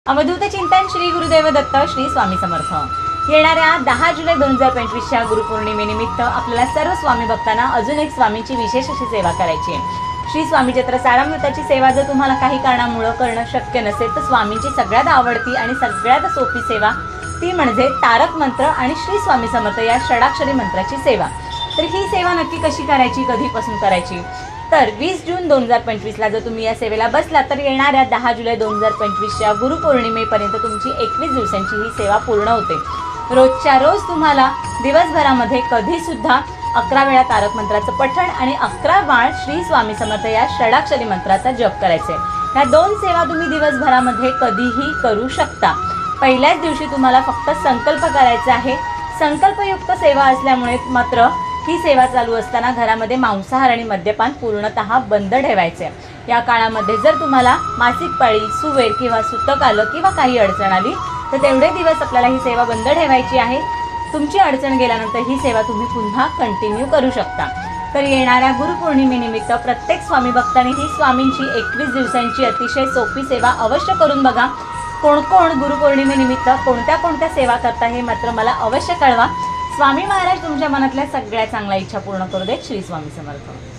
अवधूत चिंतन श्री गुरुदेव दत्त श्री स्वामी समर्थ। येणाऱ्या 10 जुलै 2025 च्या गुरुपौर्णिमेनिमित्त आपल्याला सर्व स्वामी भक्तांना अजून एक स्वामींची विशेष अशी सेवा करायची आहे। श्री स्वामी चत्र सारामृताची सेवा जर तुम्हाला काही कारणामुळे करणं शक्य नसेल तर स्वामींची सगळ्यात आवडती आणि सगळ्यात सोपी सेवा ती म्हणजे तारक मंत्र आणि श्री स्वामी समर्थ या षडाक्षरी मंत्राची सेवा। तर ही सेवा नक्की कशी करायची, कधीपासून करायची? तर 20 जून 2025 ला जर तुम्ही या सेवेला बसला तर येणाऱ्या 10 जुलै 2025 च्या गुरुपौर्णिमेपर्यंत तुमची 21 दिवसांची ही सेवा पूर्ण होते। रोजच्या रोज तुम्हाला दिवसभरामध्ये कधी सुद्धा 11 वेळा तारक मंत्राचं पठण आणि 11 वेळा श्री स्वामी समर्थ या षडाक्षरी मंत्राचा जप करायचे। या दोन सेवा तुम्ही दिवसभरामध्ये कधीही करू शकता। पहिल्याच दिवशी तुम्हाला फक्त संकल्प करायचा आहे। संकल्पयुक्त सेवा असल्यामुळे मात्र ही सेवा चालू असताना घरामध्ये मांसाहार आणि मद्यपान पूर्णतः बंद ठेवायचे। या काळामध्ये जर तुम्हाला मासिक पाळी, सुवेर किंवा सुतक आलं किंवा काही अडचण आली तर तेवढे दिवस आपल्याला ही सेवा बंद ठेवायची आहे। तुमची अडचण गेल्यानंतर ही सेवा तुम्ही पुन्हा कंटिन्यू करू शकता। तर येणाऱ्या गुरुपौर्णिमेनिमित्त प्रत्येक स्वामी भक्तांनी ही स्वामींची 21 दिवसांची अतिशय सोपी सेवा अवश्य करून बघा। कोण कोण गुरुपौर्णिमेनिमित्त कोणत्या सेवा करता हे मात्र मला अवश्य कळवा। स्वामी महाराज तुमच्या मनातल्या सगळ्या चांगल्या इच्छा पूर्ण करू देत। श्री स्वामी समर्थ।